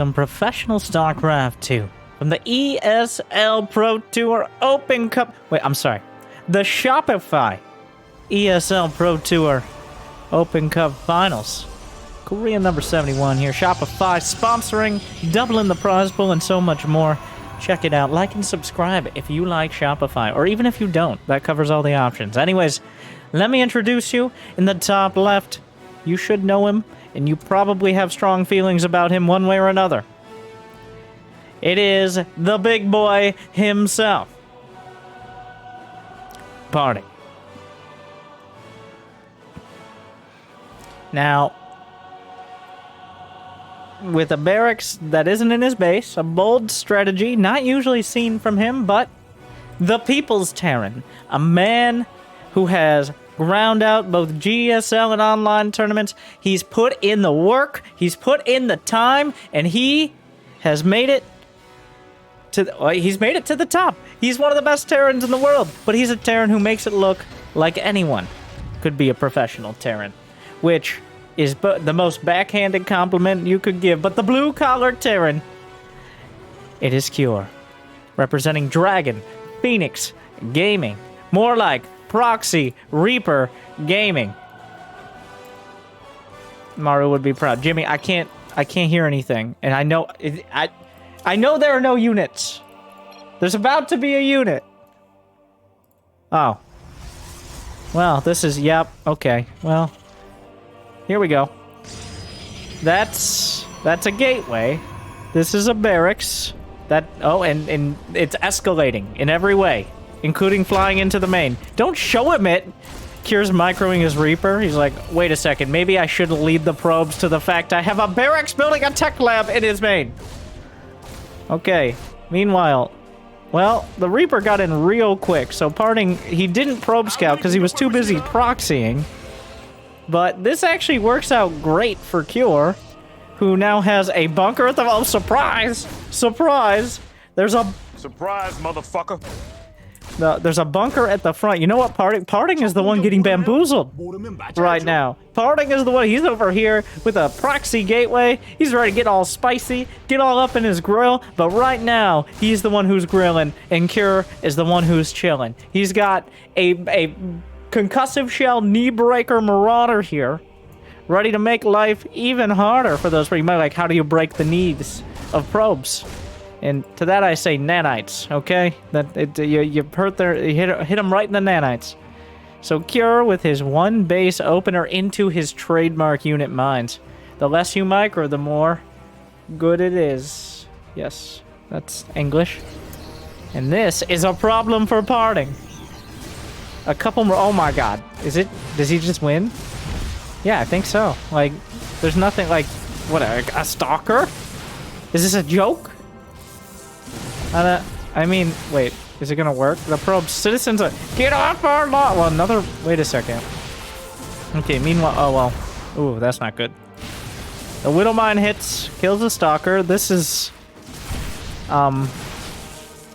Some professional Starcraft 2 from the ESL Pro Tour Open Cup. Wait, I'm sorry. The Shopify ESL Pro Tour Open Cup Finals. Korean number 71 here. Shopify sponsoring, doubling the prize pool, and so much more. Check it out. Like and subscribe if you like Shopify, or even if you don't. That covers all the options. Anyways, let me introduce you. In the top left, you should know him, and you probably have strong feelings about him one way or another. It is the big boy himself. Party. Now, with a barracks that isn't in his base, a bold strategy, not usually seen from him, but the People's Terran, a man who has ground out both GSL and online tournaments. He's put in the work, he's put in the time, and he has made it to the top. He's one of the best Terrans in the world, but he's a Terran who makes it look like anyone could be a professional Terran, which is the most backhanded compliment you could give. But the blue-collar Terran, it is Cure, representing Dragon, Phoenix Gaming, more like Proxy Reaper Gaming. Maru would be proud. Jimmy, I can't hear anything, and I know there are no units. There's about to be a unit. Oh. Well, this is, yep, okay. Well, here we go. That's a gateway. This is a barracks. And it's escalating in every way, including flying into the main. Don't show him it. Cure's microing his Reaper. He's like, wait a second, maybe I should lead the probes to the fact I have a barracks building a tech lab in his main. Okay, meanwhile, well, the Reaper got in real quick, so Parting, he didn't probe scout because he was too busy proxying. But this actually works out great for Cure, who now has a bunker at the... Oh, surprise! Surprise! There's a... Surprise, motherfucker! There's a bunker at the front. You know what? Parting is the one getting bamboozled right now. Parting is the one. He's over here with a proxy gateway. He's ready to get all spicy, get all up in his grill. But right now, he's the one who's grilling, and Cure is the one who's chilling. He's got a concussive shell knee breaker marauder here, ready to make life even harder for those where you might like, how do you break the knees of probes? And to that I say nanites, okay? You hit him right in the nanites. So Cure with his one base opener into his trademark unit mines. The less you micro, the more good it is. Yes, that's English. And this is a problem for Parting. A couple more. Oh my god. Does he just win? Yeah, I think so. Like, there's nothing like, what, a stalker? Is this a joke? I mean, wait, is it gonna work? The probe citizens are, get off our lot! Well, wait a second. Okay, meanwhile, oh well. Ooh, that's not good. The Widow Mine hits, kills the stalker. This is, yeah,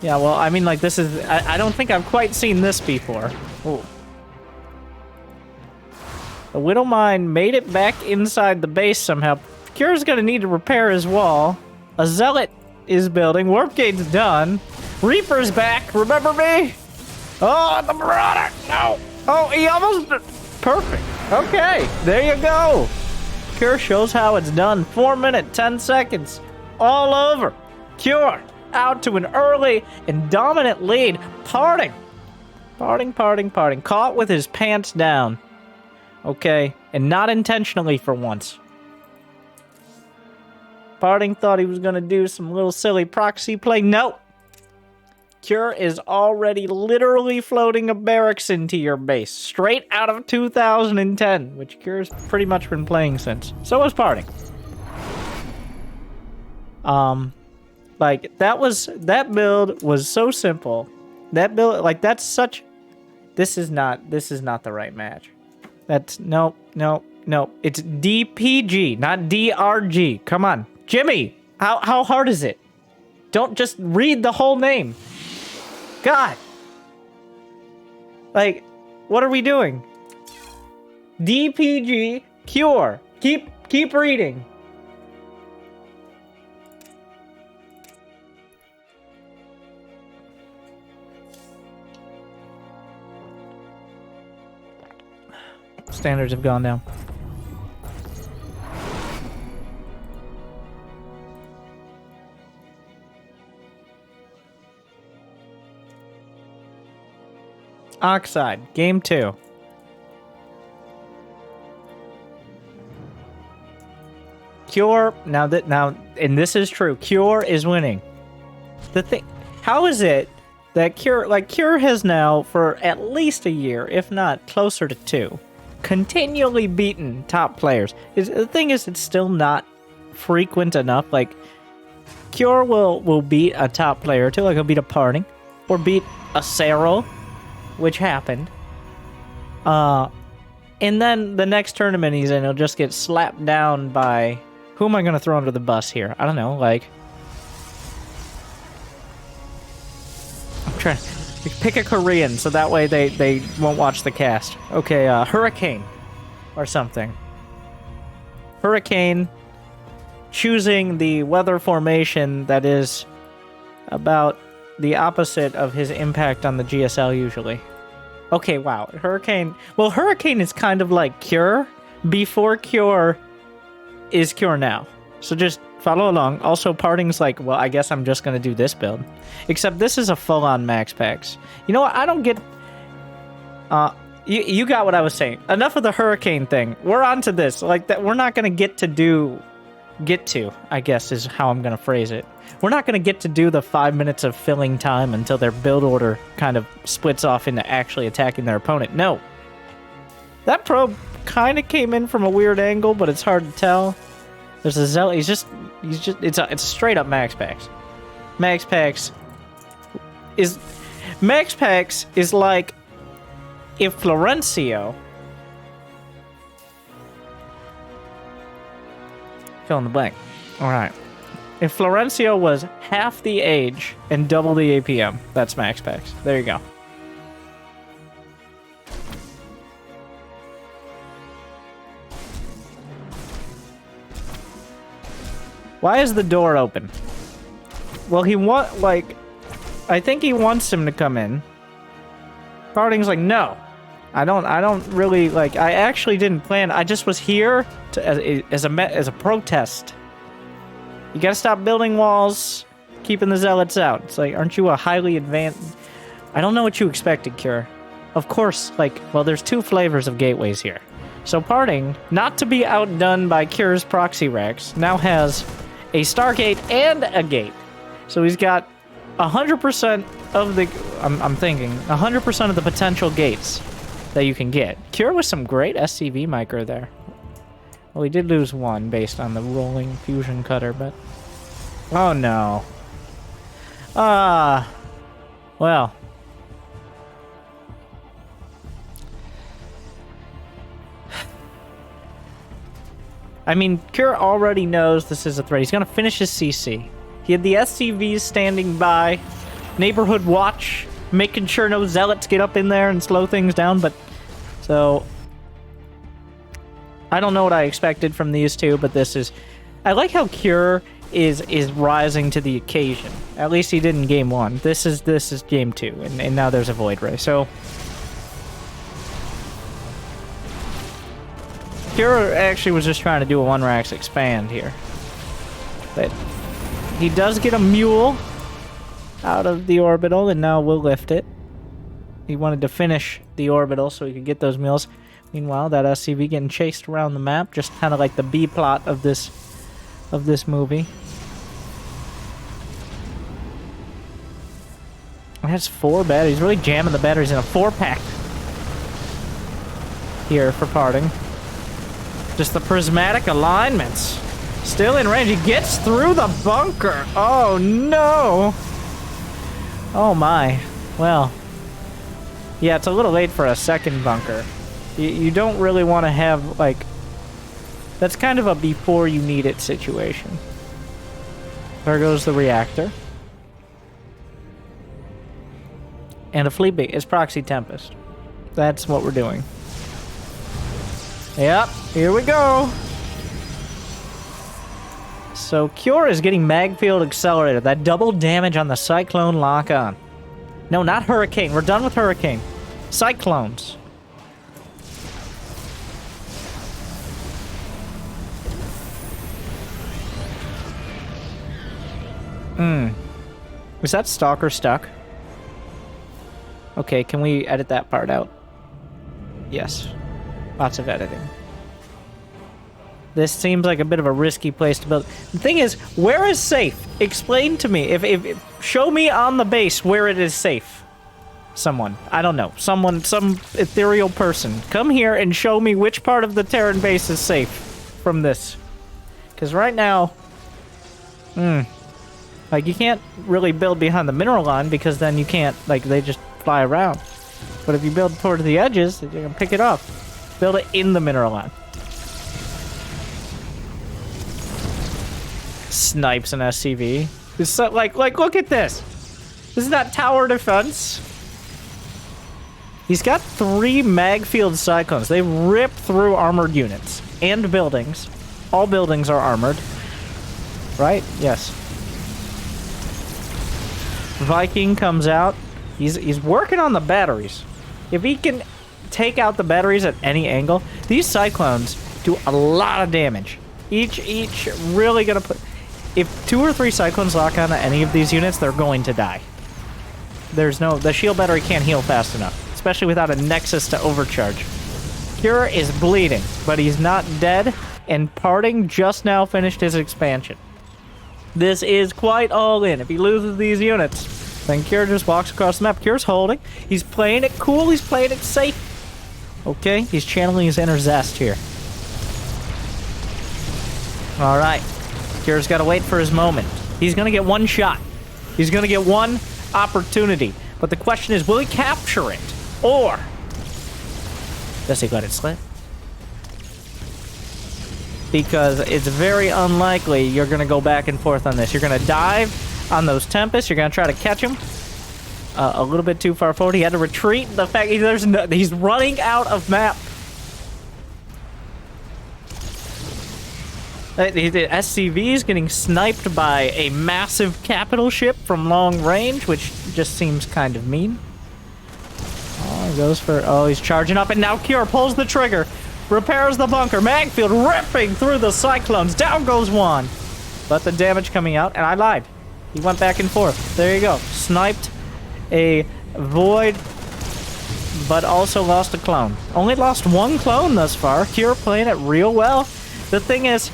well, I mean, like, this is, I don't think I've quite seen this before. Ooh. The Widow Mine made it back inside the base somehow. Cure's gonna need to repair his wall. A Zealot is building. Warp gate's done. Reaper's back. Remember me? Oh, the Marauder! No! Oh, he almost... Perfect. Okay, there you go. Cure shows how it's done. 4 minutes, 10 seconds. All over. Cure out to an early and dominant lead. Parting. Caught with his pants down. Okay, and not intentionally for once. Parting thought he was going to do some little silly proxy play. Nope. Cure is already literally floating a barracks into your base. Straight out of 2010, which Cure's pretty much been playing since. So was Parting. Like, that build was so simple. That build, like, that's such... This is not the right match. That's, nope. It's DPG, not DRG. Come on. Jimmy, how hard is it? Don't just read the whole name. God. Like, what are we doing? DPG Cure. Keep reading. Standards have gone down. Oxide, game 2. Cure, now, and this is true, Cure is winning. The thing, how is it that Cure has now, for at least a year, if not closer to 2, continually beaten top players? The thing is, it's still not frequent enough. Like, Cure will beat a top player too, like he'll beat a Parting, or beat a Cero, which happened. And then the next tournament he's in, he'll just get slapped down by... Who am I going to throw under the bus here? I don't know, like... I'm trying to pick a Korean, so that way they won't watch the cast. Okay, Hurricane. Or something. Hurricane choosing the weather formation that is about the opposite of his impact on the GSL usually. Okay, wow. Hurricane... Well, Hurricane is kind of like Cure before Cure is Cure now. So just follow along. Also, Parting's like, well, I guess I'm just going to do this build. Except this is a full-on max packs. You know what? I don't get... You got what I was saying. Enough of the Hurricane thing. We're on to this. Like, that, we're not going to get to, I guess is how I'm going to phrase it. We're not going to get to do the 5 minutes of filling time until their build order kind of splits off into actually attacking their opponent. No. That probe kind of came in from a weird angle, but it's hard to tell. There's a Zealot. It's a straight up Max Packs. Max Packs is like if Florencio... Fill in the blank. Alright. If Florencio was half the age and double the APM, that's Max Packs. There you go. Why is the door open? Well, I think he wants him to come in. Parting's like, no. I don't really, I actually didn't plan. I just was here as a protest. You gotta stop building walls, keeping the Zealots out. It's like, aren't you a highly advanced... I don't know what you expected, Cure. Of course, well, there's 2 flavors of gateways here. So Parting, not to be outdone by Cure's proxy racks, now has a Stargate and a gate. So he's got 100% of the... I'm thinking, 100% of the potential gates that you can get. Cure with some great SCV micro there. Well, he did lose 1 based on the rolling fusion cutter, but... Oh, no. Well. I mean, Cure already knows this is a threat. He's gonna finish his CC. He had the SCVs standing by, neighborhood watch, making sure no Zealots get up in there and slow things down, but... So... I don't know what I expected from these two, but this is... I like how Cure is rising to the occasion. At least he did in game 1. This is game 2, and now there's a Void Ray, so... Cure actually was just trying to do a 1-Rax expand here. But he does get a Mule out of the orbital, and now we'll lift it. He wanted to finish the orbital so he could get those mules. Meanwhile, that SCV getting chased around the map, just kind of like the B-plot of this movie. That's 4 batteries. Really jamming the batteries in a 4-pack here for Parting. Just the prismatic alignments. Still in range. He gets through the bunker. Oh, no. Oh, my. Well. Yeah, it's a little late for a second bunker. You don't really want to have, that's kind of a before you need it situation. There goes the reactor. And a fleet bait. It's Proxy Tempest. That's what we're doing. Yep, here we go. So Cure is getting Magfield Accelerator. That double damage on the Cyclone lock-on. No, not Hurricane. We're done with Hurricane. Cyclones. Is that Stalker stuck? Okay, can we edit that part out? Yes. Lots of editing. This seems like a bit of a risky place to build. The thing is, where is safe? Explain to me. If show me on the base where it is safe. Someone. I don't know. Someone, some ethereal person. Come here and show me which part of the Terran base is safe from this. Because right now... like, you can't really build behind the mineral line because then you can't, like, they just fly around. But if you build toward the edges, you can pick it up. Build it in the mineral line. Snipes an SCV. It's so, like, look at this. This is not tower defense. He's got 3 mag-field cyclones. They rip through armored units and buildings. All buildings are armored. Right? Yes. Viking comes out. He's working on the batteries. If he can take out the batteries at any angle, these cyclones do a lot of damage. Each really gonna put... If 2 or 3 cyclones lock onto any of these units, they're going to die. There's no... The shield battery can't heal fast enough, especially without a nexus to overcharge. Cure is bleeding, but he's not dead, and Parting just now finished his expansion. This is quite all in. If he loses these units, then Cure just walks across the map. Cure's holding. He's playing it cool. He's playing it safe. Okay, he's channeling his inner zest here. All right. Cure's got to wait for his moment. He's going to get one shot. He's going to get one opportunity. But the question is, will he capture it? Or does he let it slip? Because it's very unlikely you're going to go back and forth on this. You're going to dive on those Tempests. You're going to try to catch him a little bit too far forward. He had to retreat. The fact he's running out of map. The SCV is getting sniped by a massive capital ship from long range, which just seems kind of mean. Oh, he goes for... Oh, he's charging up, and now Cure pulls the trigger. Repairs the bunker. Magfield ripping through the cyclones. Down goes one. But the damage coming out, and I lied. He went back and forth. There you go. Sniped a Void, but also lost a clone. Only lost 1 clone thus far. Cure playing it real well. The thing is...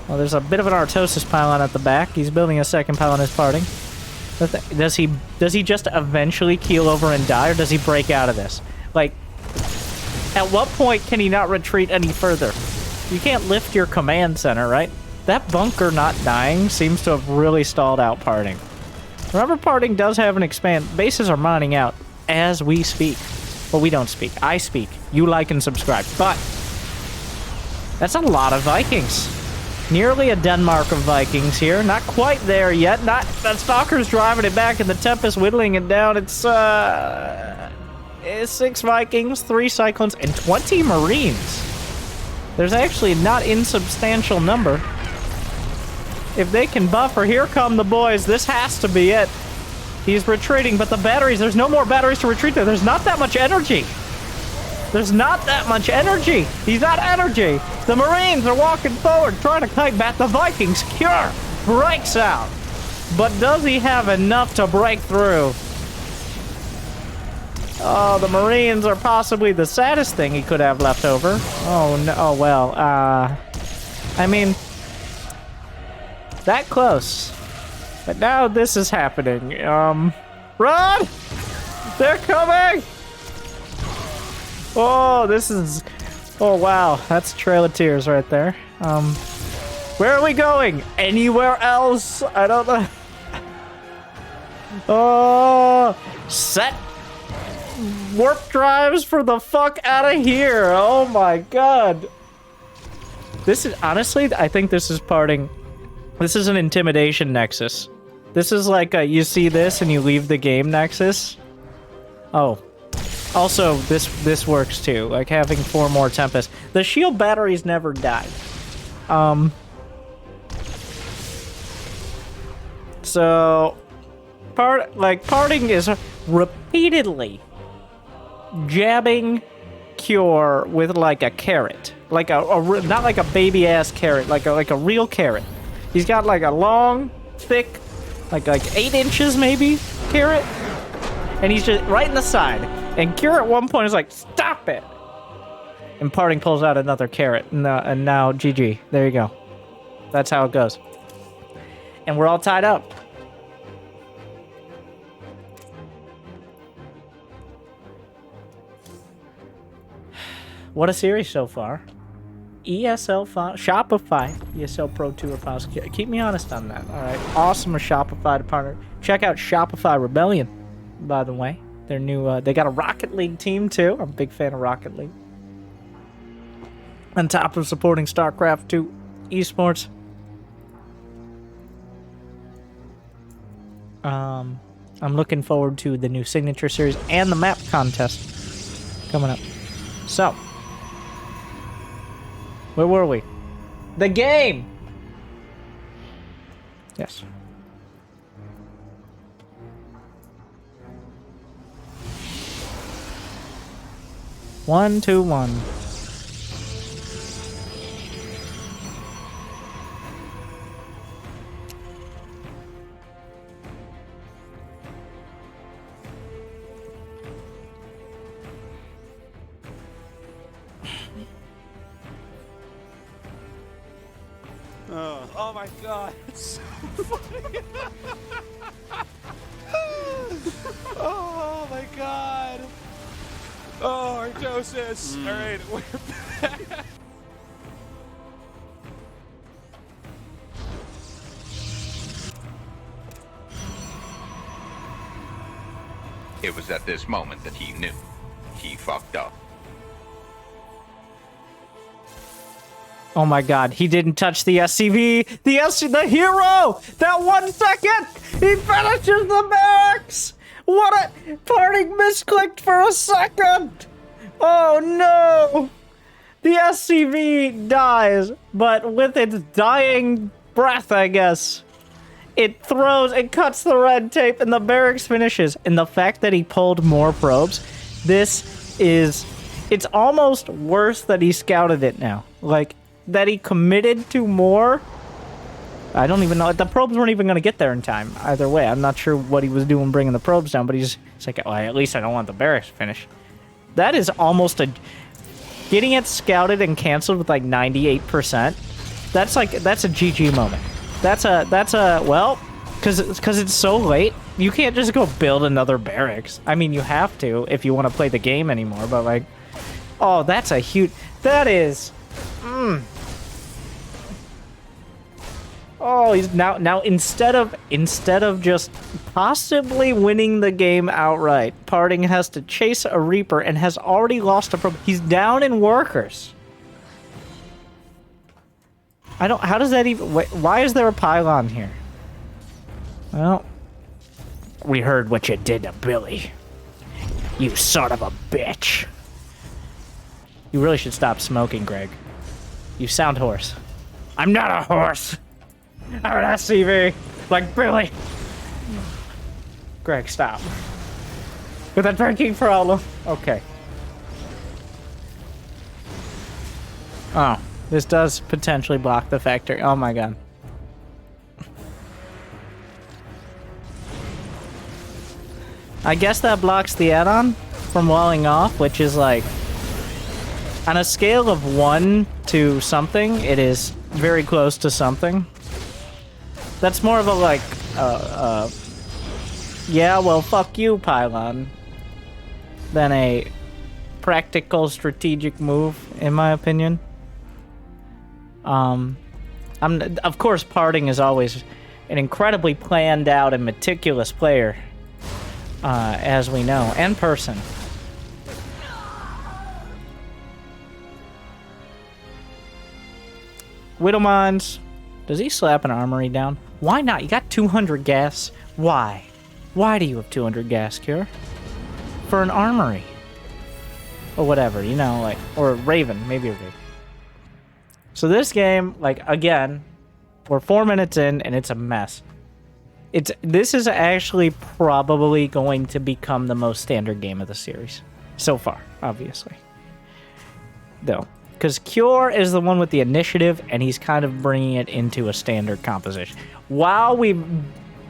Well, there's a bit of an Artosis pylon at the back. He's building a second pylon as Parting. Does he just eventually keel over and die, or does he break out of this? Like, at what point can he not retreat any further? You can't lift your command center, right? That bunker not dying seems to have really stalled out Parting. Remember, Parting does have an expand. Bases are mining out as we speak. Well, we don't speak. I speak. You like and subscribe. But that's a lot of Vikings. Nearly a Denmark of Vikings here. Not quite there yet. Not that Stalker's driving it back and the Tempest whittling it down. It's 6 Vikings, 3 Cyclones, and 20 Marines. There's actually a not insubstantial number. If they can buffer, here come the boys. This has to be it. He's retreating, but the batteries, there's no more batteries to retreat there. There's not that much energy. There's not that much energy. He's not energy. The Marines are walking forward, trying to kite back. The Vikings. Cure breaks out. But does he have enough to break through? Oh, the Marines are possibly the saddest thing he could have left over. Oh, no. Oh, well. I mean, that close. But now this is happening. Run! They're coming! Oh, this is... Oh, wow. That's a Trail of Tears right there. Where are we going? Anywhere else? I don't know. Oh, set warp drives for the fuck out of here. Oh, my God. This is... Honestly, I think this is Parting... This is an intimidation nexus. This is like a, you see this and you leave the game nexus. Oh. Also, this works too, like having 4 more Tempests. The shield batteries never died. So, Parting is repeatedly jabbing Cure with like a carrot, like not like a baby ass carrot, like a real carrot. He's got like a long, thick Like 8 inches maybe, Carrot. And he's just right in the side. And Carrot at one point is like, stop it. And Parting pulls out another Carrot. And now GG. There you go. That's how it goes. And we're all tied up. What a series so far. ESL file, Shopify, ESL Pro Tour files. Keep me honest on that. All right, awesome of Shopify to partner. Check out Shopify Rebellion, by the way. Their new, they got a Rocket League team too. I'm a big fan of Rocket League. On top of supporting Starcraft 2 esports. I'm looking forward to the new signature series and the map contest coming up. So. Where were we? The game! Yes. One, 2, 1. Oh my god, it's so funny. Oh my god. Oh, Artosis. Alright, we're back. It was at this moment that he knew. He fucked up. Oh my god, he didn't touch the SCV! The hero! That 1 second! He finishes the barracks! What a... Parting misclicked for a second! Oh no! The SCV dies, but with its dying breath, I guess, it cuts the red tape and the barracks finishes. And the fact that he pulled more probes, it's almost worse that he scouted it now. Like, that he committed to more. I don't even know. The probes weren't even going to get there in time. Either way, I'm not sure what he was doing bringing the probes down, but he's like, well, at least I don't want the barracks to finish. That is almost a... Getting it scouted and canceled with like 98%. That's a GG moment. That's a well, because it's so late, you can't just go build another barracks. I mean, you have to if you want to play the game anymore, but like, oh, that's a huge... That is... Oh, he's now instead of just possibly winning the game outright, Parting has to chase a Reaper and has already lost a probe. He's down in workers. How does that even... Why is there a pylon here? Well, we heard what you did to Billy. You son of a bitch. You really should stop smoking, Greg. You sound hoarse. I'm not a horse. I'm an SCV, like Billy. Greg, stop. With a drinking problem. Okay. Oh, this does potentially block the factory. Oh my god. I guess that blocks the add-on from walling off, which is like... On a scale of 1 to something, it is very close to something. That's more of a like, yeah, well, fuck you, pylon, than a practical strategic move, in my opinion. Of course, Parting is always an incredibly planned out and meticulous player, as we know, and person. Widowmines. Does he slap an armory down? Why not? You got 200 gas. Why? Why do you have 200 gas, Cure? For an armory. Or whatever, you know, like... Or a Raven. Maybe a Raven. So this game, like, again, we're 4 minutes in, and it's a mess. This is actually probably going to become the most standard game of the series. So far, obviously. Though. Because Cure is the one with the initiative, and he's kind of bringing it into a standard composition. While we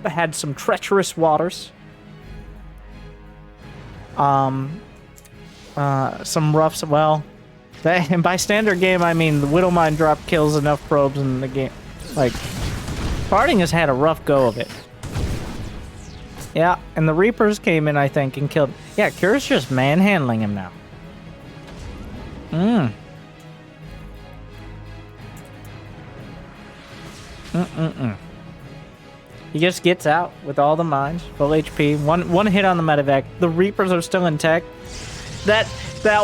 had some treacherous waters. Some roughs. Well, and by standard game, I mean the Widowmine drop kills enough probes in the game. Like, Parting has had a rough go of it. Yeah, and the Reapers came in, I think, and killed. Yeah, Cure's just manhandling him now. He just gets out with all the mines, full HP, one hit on the medevac. The Reapers are still intact. That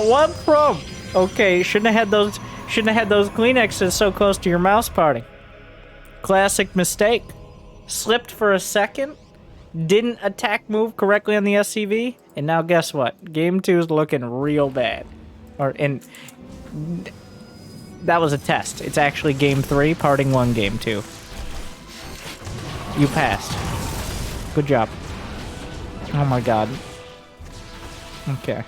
one probe. Okay, shouldn't have had those Kleenexes so close to your mouse, Party. Classic mistake. Slipped for a second. Didn't attack move correctly on the SCV, and now guess what? Game 2 is looking real bad. That was a test. It's actually Game 3, Parting won Game 2. You passed. Good job. Oh my god. Okay.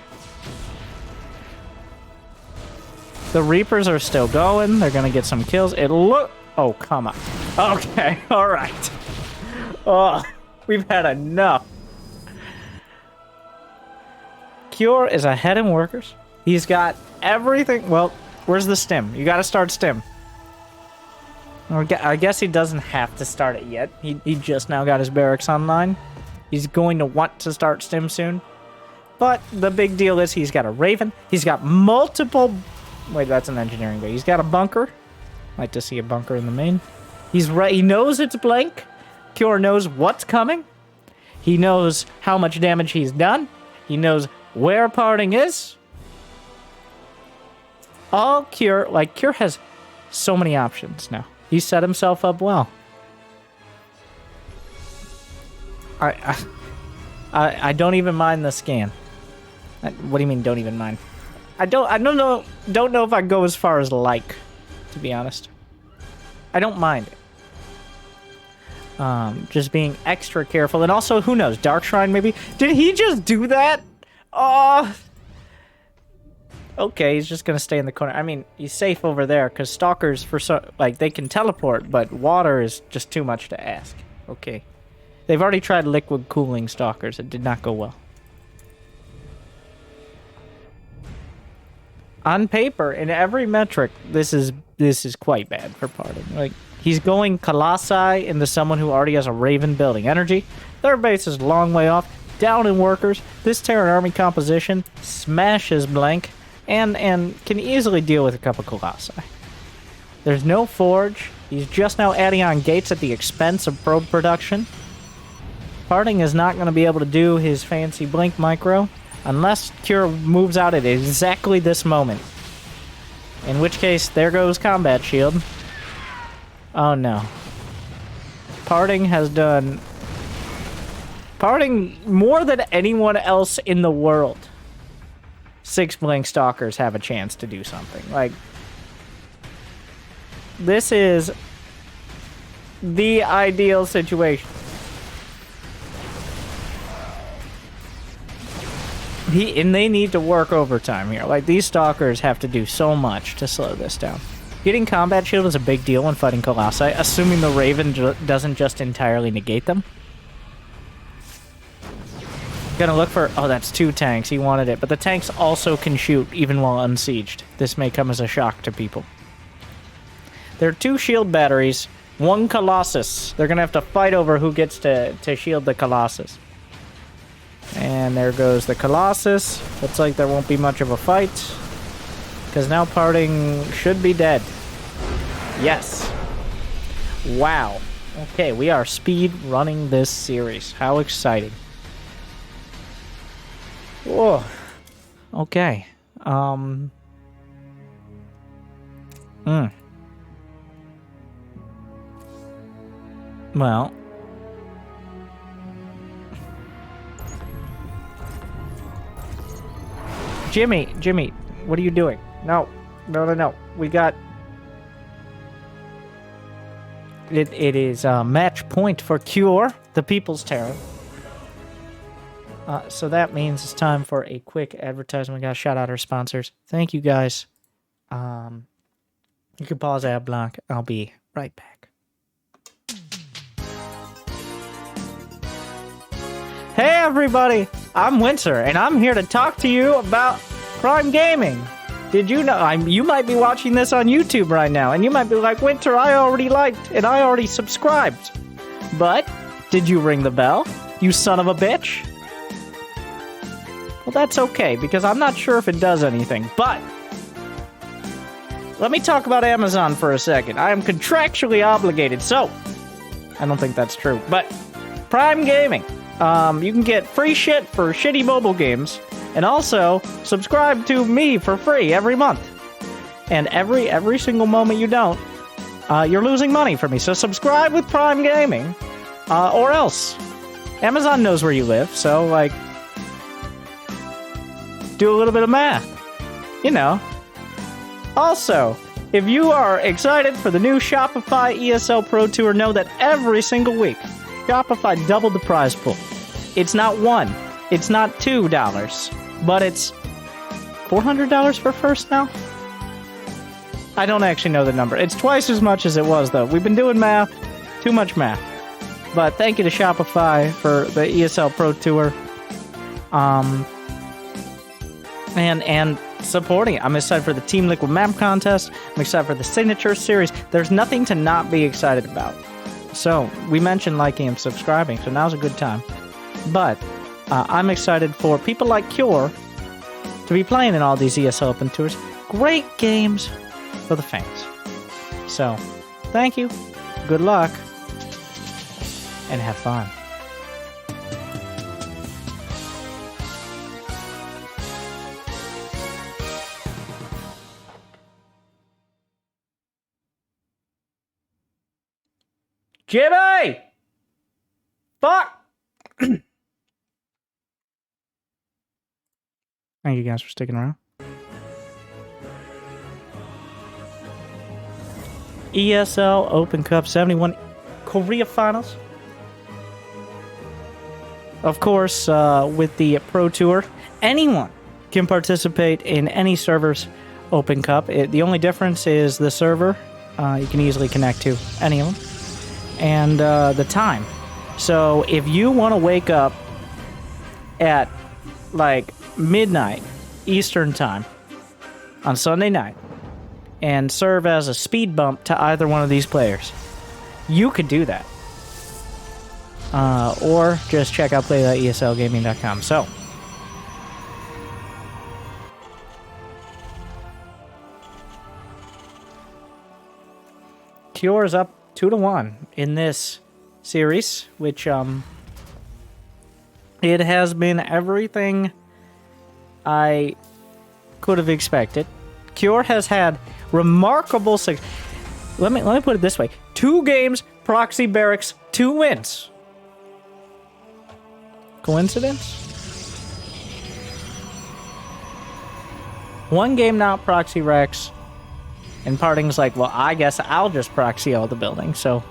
The Reapers are still going. They're gonna get some kills. Oh, come on. Okay, alright. Oh. We've had enough. Cure is ahead in workers. He's got everything. Well, where's the stim? You gotta start stim. I guess he doesn't have to start it yet. He just now got his barracks online. He's going to want to start stim soon. But the big deal is he's got a Raven. He's got multiple... Wait, that's an engineering bay. He's got a bunker. Like to see a bunker in the main. He knows it's blank. Cure knows what's coming. He knows how much damage he's done. He knows where Parting is. All Cure has so many options now. He set himself up well. I don't even mind the scan. What do you mean, don't even mind? I don't know if I go as far as like, to be honest. I don't mind it. Just being extra careful. And also, who knows? Dark Shrine, maybe? Did he just do that? Oh. Okay, he's just gonna stay in the corner. I mean, he's safe over there, because Stalkers, they can teleport, but water is just too much to ask. Okay. They've already tried liquid cooling Stalkers. It did not go well. On paper, in every metric, this is quite bad for Parting. Like, he's going Colossi into someone who already has a Raven building energy. Their base is a long way off. Down in workers. This Terran army composition smashes blank and can easily deal with a couple Colossi. There's no forge. He's just now adding on gates at the expense of probe production. Parting is not going to be able to do his fancy blink micro unless Cure moves out at exactly this moment. In which case, there goes combat shield. Oh no. Parting has done... Parting more than anyone else in the world. 6 blink Stalkers have a chance to do something. Like, this is the ideal situation. And they need to work overtime here. Like, these Stalkers have to do so much to slow this down. Getting combat shield is a big deal when fighting Colossi, assuming the Raven doesn't just entirely negate them. Gonna look for... Oh, that's 2 tanks. He wanted it. But the tanks also can shoot, even while unsieged. This may come as a shock to people. There are 2 shield batteries, 1 Colossus. They're gonna have to fight over who gets to shield the Colossus. And there goes the Colossus. Looks like there won't be much of a fight. Because now Parting should be dead. Yes. Wow. Okay, we are speed running this series. How exciting. Whoa. Okay. Well. Jimmy, what are you doing? No. We got... It is a match point for Cure, the People's Terran. So that means it's time for a quick advertisement. We got to shout out our sponsors. Thank you, guys. You can pause ad block. I'll be right back. everybody, I'm Winter, and I'm here to talk to you about Prime Gaming. Did you know, you might be watching this on YouTube right now, and you might be like, Winter, I already liked, and I already subscribed. But, did you ring the bell, you son of a bitch? Well, that's okay, because I'm not sure if it does anything, but let me talk about Amazon for a second. I am contractually obligated, so I don't think that's true, but Prime Gaming. You can get free shit for shitty mobile games, and also subscribe to me for free every month. And every single moment you don't, you're losing money for me. So subscribe with Prime Gaming, or else. Amazon knows where you live, so like, do a little bit of math, you know. Also, if you are excited for the new Shopify ESL Pro Tour, know that every single week, Shopify doubled the prize pool. It's not $1, it's not $2, but it's $400 for first now? I don't actually know the number. It's twice as much as it was, though. We've been doing math, too much math. But thank you to Shopify for the ESL Pro Tour. And supporting it. I'm excited for the Team Liquid Map Contest. I'm excited for the Signature Series. There's nothing to not be excited about. So, we mentioned liking and subscribing, so now's a good time. But, I'm excited for people like Cure to be playing in all these ESL Open Tours. Great games for the fans. So, thank you, good luck, and have fun. Jimmy! Fuck! Thank you guys for sticking around. ESL Open Cup 71 Korea Finals. Of course, with the Pro Tour, anyone can participate in any server's Open Cup. The only difference is the server. You can easily connect to any of them. And the time. So if you want to wake up at like midnight Eastern time on Sunday night and serve as a speed bump to either one of these players, you could do that. Or just check out play.eslgaming.com. So Cure is up 2-1 in this series, which it has been everything I could have expected. Cure has had remarkable success. Let me put it this way: 2 games, proxy barracks, 2 wins. Coincidence? 1 game not proxy Rex. And Parting's like, well, I guess I'll just proxy all the buildings. So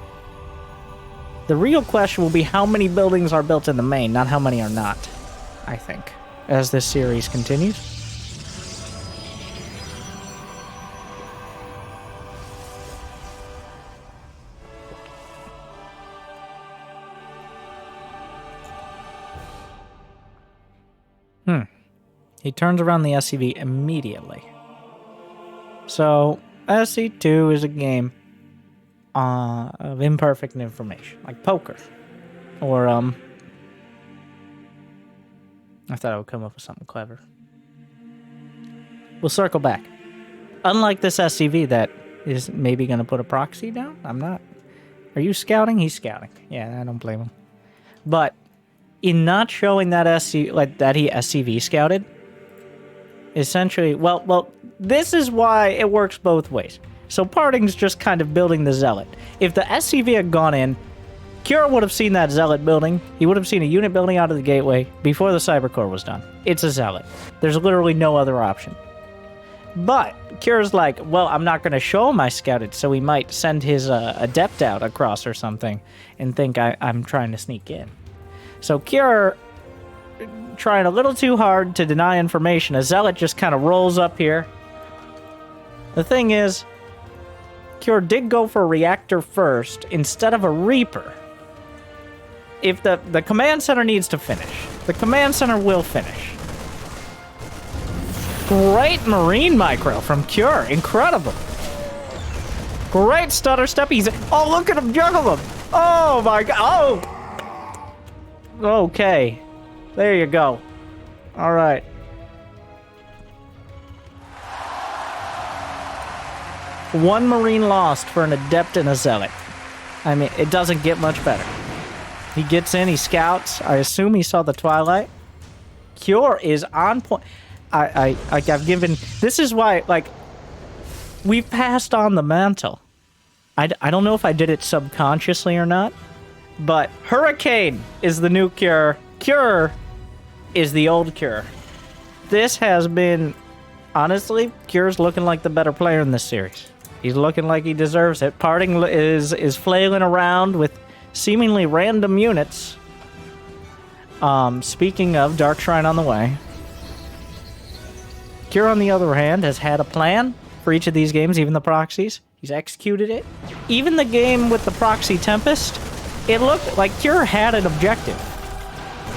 the real question will be how many buildings are built in the main, not how many are not, I think, as this series continues. He turns around the SCV immediately. So SC2 is a game of imperfect information, like poker. Or, I thought I would come up with something clever. We'll circle back. Unlike this SCV that is maybe going to put a proxy down, I'm not. Are you scouting? He's scouting. Yeah, I don't blame him. But in not showing that that he SCV scouted, essentially, well, this is why it works both ways. So Parting's just kind of building the Zealot. If the SCV had gone in, Cure would have seen that Zealot building. He would have seen a unit building out of the gateway before the Cybercore was done. It's a Zealot. There's literally no other option. But Cure's like, well, I'm not going to show him I scouted, so he might send his Adept out across or something and think I'm trying to sneak in. So Cure, trying a little too hard to deny information, a Zealot just kind of rolls up here. The thing is, Cure did go for a reactor first instead of a Reaper. If the command center needs to finish. The command center will finish. Great Marine micro from Cure. Incredible. Great stutter step. He's... Oh, look at him juggle him. Oh, my God. Oh. Okay. There you go. All right. One Marine lost for an Adept and a Zealot. I mean, it doesn't get much better. He gets in, he scouts. I assume he saw the Twilight. Cure is on point. I've given... This is why, like, we've passed on the mantle. I don't know if I did it subconsciously or not, but Hurricane is the new Cure. Cure is the old Cure. This has been... Honestly, Cure's looking like the better player in this series. He's looking like he deserves it. Parting is flailing around with seemingly random units. Speaking of, Dark Shrine on the way. Cure, on the other hand, has had a plan for each of these games, even the proxies. He's executed it. Even the game with the Proxy Tempest, it looked like Cure had an objective.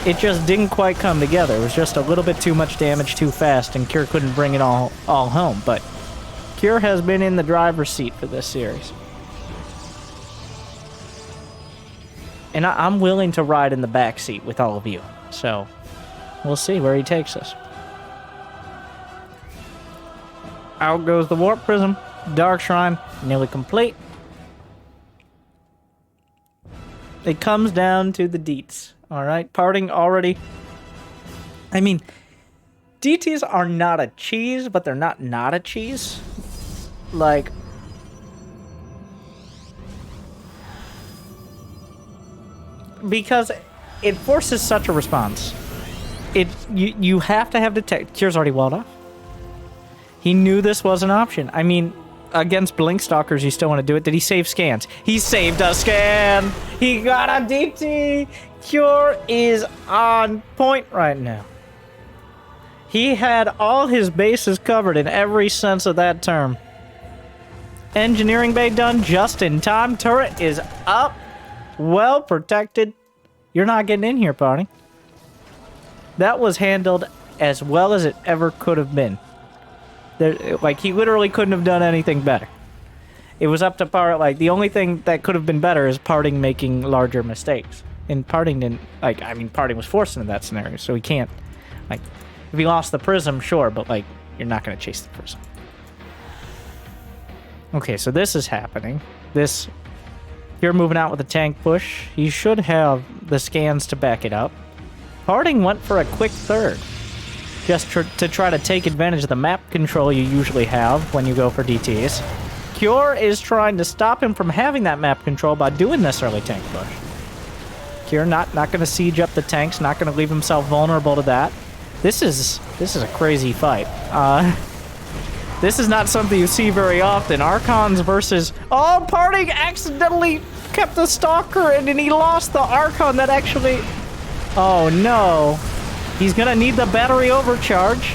It just didn't quite come together. It was just a little bit too much damage too fast, and Cure couldn't bring it all home. But Cure has been in the driver's seat for this series. And I'm willing to ride in the back seat with all of you. So, we'll see where he takes us. Out goes the Warp Prism. Dark Shrine, nearly complete. It comes down to the deets. Alright, Parting already... I mean, DTs are not a cheese, but they're not a cheese. Like... Because it forces such a response. You have to have detect... Cure's already walled off. He knew this was an option. I mean, against Blink Stalkers, you still want to do it. Did he save scans? He saved a scan! He got a DT! Cure is on point right now. He had all his bases covered in every sense of that term. Engineering bay done just in time. Turret is up. Well protected. You're not getting in here, Party. That was handled as well as it ever could have been. Like, he literally couldn't have done anything better. It was up to Part. Like, the only thing that could have been better is Parting making larger mistakes. And Parting didn't, like, I mean, Parting was forced into that scenario, so he can't, like, if he lost the Prism, sure, but, like, you're not going to chase the Prism. Okay, so this is happening. You're moving out with a tank push. You should have the scans to back it up. Parting went for a quick third. Just to try to take advantage of the map control you usually have when you go for DTs. Cure is trying to stop him from having that map control by doing this early tank push. Cure not going to siege up the tanks, not going to leave himself vulnerable to that. This is a crazy fight. This is not something you see very often. Archons versus... Oh, Parting accidentally kept the Stalker and then he lost the Archon that actually... Oh, no. He's gonna need the battery overcharge.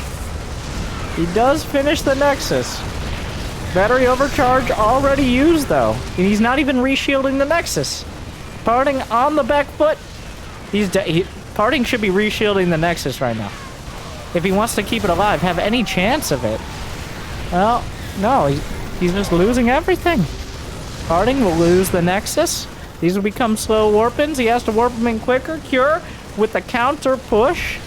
He does finish the Nexus. Battery overcharge already used, though. And he's not even reshielding the Nexus. Parting on the back foot. Parting should be reshielding the Nexus right now. If he wants to keep it alive, have any chance of it. Well, no, he's just losing everything. Parting will lose the Nexus. These will become slow warp-ins. He has to warp them in quicker. Cure with the counter push.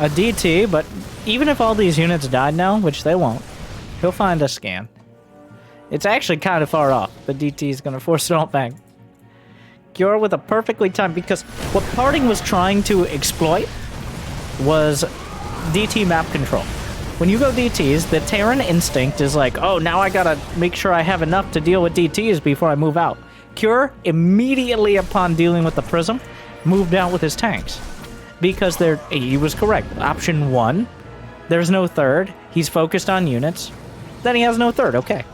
A DT, but even if all these units died now, which they won't, he'll find a scan. It's actually kind of far off. The DT is going to force it all back. Cure with a perfectly timed... Because what Parting was trying to exploit was DT map control. When you go DTs, the Terran instinct is like, oh, now I gotta make sure I have enough to deal with DTs before I move out. Cure, immediately upon dealing with the Prism, moved out with his tanks. Because he was correct. Option 1, there's no third. He's focused on units. Then he has no third, okay.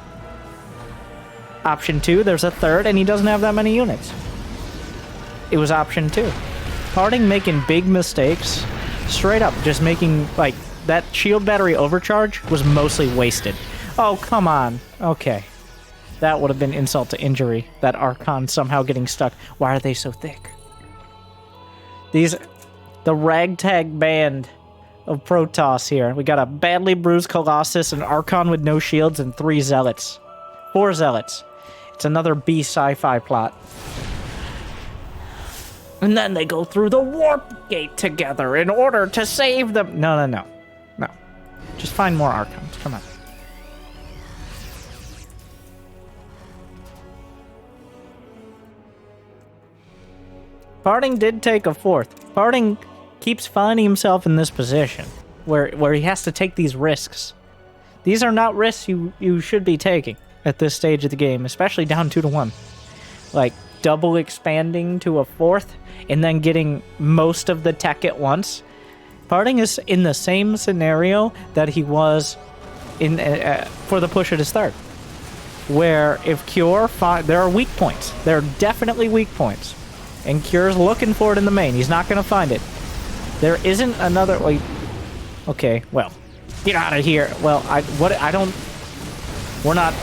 Option 2, there's a third, and he doesn't have that many units. It was option 2. Parting making big mistakes. Straight up, just making, like, that shield battery overcharge was mostly wasted. Oh, come on. Okay. That would have been insult to injury. That Archon somehow getting stuck. Why are they so thick? The ragtag band of Protoss here. We got a badly bruised Colossus, an Archon with no shields, and 3 Zealots. 4 Zealots. It's another B sci-fi plot. And then they go through the warp gate together in order to save them. No. Just find more Archons. Come on. Parting did take a 4th. Parting keeps finding himself in this position where he has to take these risks. These are not risks you should be taking at this stage of the game, especially down 2-1. Like, double expanding to a 4th and then getting most of the tech at once. Parting is in the same scenario that he was in for the push at his 3rd. Where if Cure, there are weak points. There are definitely weak points. And Cure's looking for it in the main. He's not going to find it. There isn't another... Wait. Okay, well. Get out of here. Well, We're not...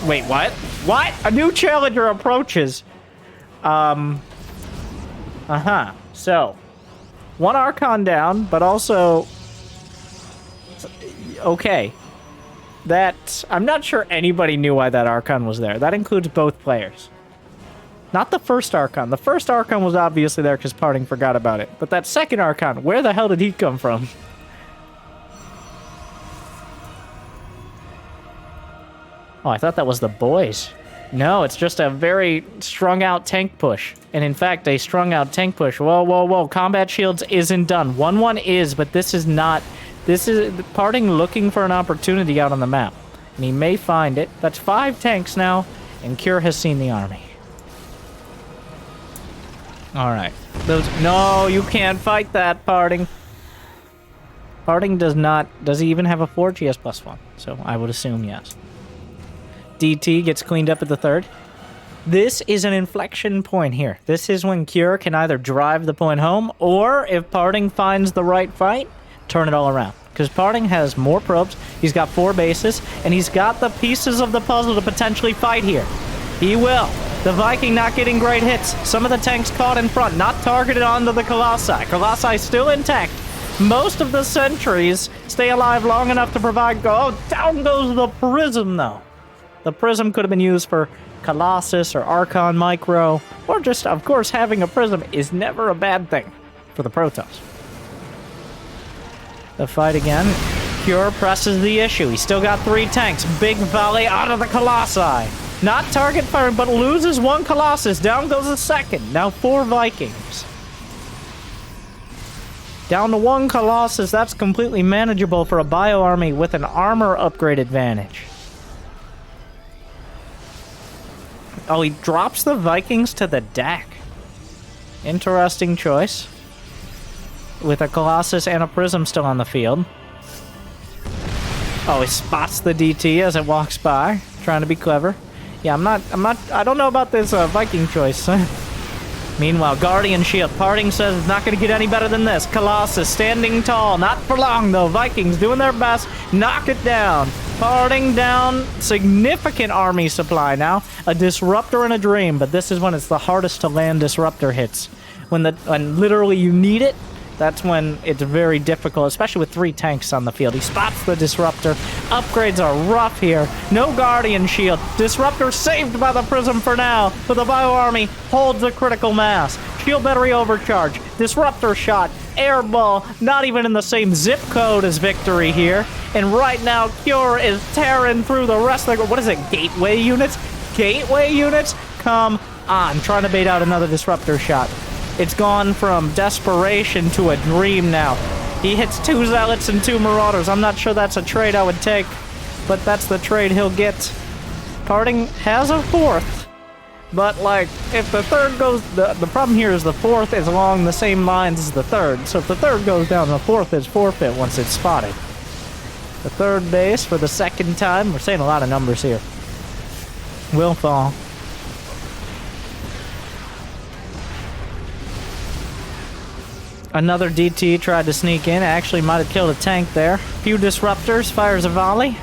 Wait, what? What? A new challenger approaches. So, 1 Archon down, but also... Okay. I'm not sure anybody knew why that Archon was there. That includes both players. Not the first Archon. The first Archon was obviously there because Parting forgot about it. But that second Archon, where the hell did he come from? Oh, I thought that was the boys. No, it's just a very strung out tank push. And in fact, a strung out tank push. Whoa. Combat shields isn't done. 1-1 is, but this is not. This is Parting looking for an opportunity out on the map. And he may find it. That's 5 tanks now, and Cure has seen the army. Alright. No, you can't fight that, Parting. Parting does not... Does he even have a 4? GS +1. So I would assume yes. DT gets cleaned up at the 3rd. This is an inflection point here. This is when Cure can either drive the point home, or if Parting finds the right fight, turn it all around. Because Parting has more probes, he's got 4 bases, and he's got the pieces of the puzzle to potentially fight here. He will. The Viking not getting great hits. Some of the tanks caught in front, not targeted onto the Colossi. Colossi still intact. Most of the sentries stay alive long enough to provide... Oh, down goes the Prism, though. The Prism could have been used for Colossus or Archon Micro, or just, of course, having a Prism is never a bad thing for the Protoss. The fight again. Cure presses the issue. He's still got 3 tanks. Big volley out of the Colossi. Not target firing, but loses 1 Colossus. Down goes the 2nd. Now 4 Vikings. Down to 1 Colossus. That's completely manageable for a bio army with an armor upgrade advantage. Oh, he drops the Vikings to the deck. Interesting choice. With a Colossus and a Prism still on the field. Oh, he spots the DT as it walks by, trying to be clever. Yeah, I don't know about this Viking choice. Meanwhile, Guardian Shield. Parting says it's not going to get any better than this. Colossus standing tall. Not for long, though. Vikings doing their best. Knock it down. Parting down. Significant army supply now. A Disruptor and a Dream, but this is when it's the hardest to land Disruptor hits. When literally you need it, that's when it's very difficult, especially with 3 tanks on the field. He spots the Disruptor. Upgrades are rough here. No Guardian Shield. Disruptor saved by the Prism for now, but the Bio Army holds a critical mass. Shield Battery overcharge. Disruptor shot. Air Ball. Not even in the same zip code as Victory here. And right now, Cure is tearing through the rest of the... What is it? Gateway units? Gateway units? Come on. Trying to bait out another Disruptor shot. It's gone from desperation to a dream now. He hits 2 Zealots and 2 Marauders. I'm not sure that's a trade I would take, but that's the trade he'll get. Parting has a 4th, but like, if the 3rd goes... The problem here is the 4th is along the same lines as the 3rd, so if the 3rd goes down, the 4th is forfeit once it's spotted. The 3rd base for the 2nd time, we're saying a lot of numbers here, will fall. Another DT tried to sneak in. Actually might have killed a tank there. Few Disruptors. Fires a volley.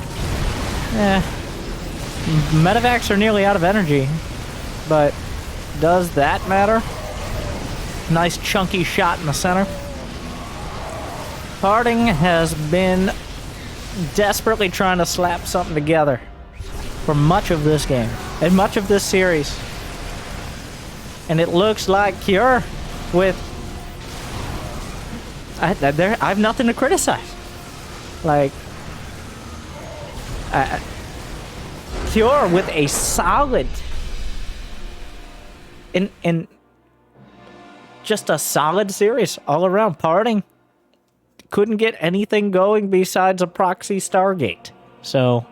Medevacs are nearly out of energy, but does that matter? Nice chunky shot in the center. Parting has been desperately trying to slap something together for much of this game and much of this series. And it looks like Cure with... I have nothing to criticize. Like... Cure with a solid... In just a solid series all around. Parting couldn't get anything going besides a proxy Stargate. So,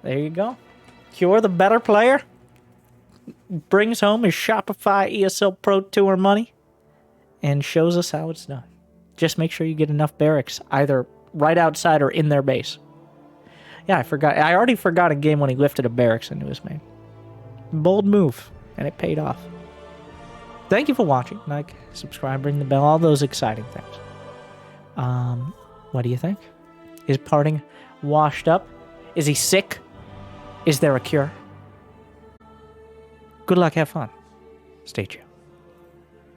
there you go. Cure, the better player, brings home his Shopify ESL Pro Tour money and shows us how it's done. Just make sure you get enough barracks, either right outside or in their base. Yeah, I forgot. I already forgot a game when he lifted a barracks into his main. Bold move, and it paid off. Thank you for watching. Like, subscribe, ring the bell, all those exciting things. What do you think? Is Parting washed up? Is he sick? Is there a cure? Good luck, have fun. Stay tuned.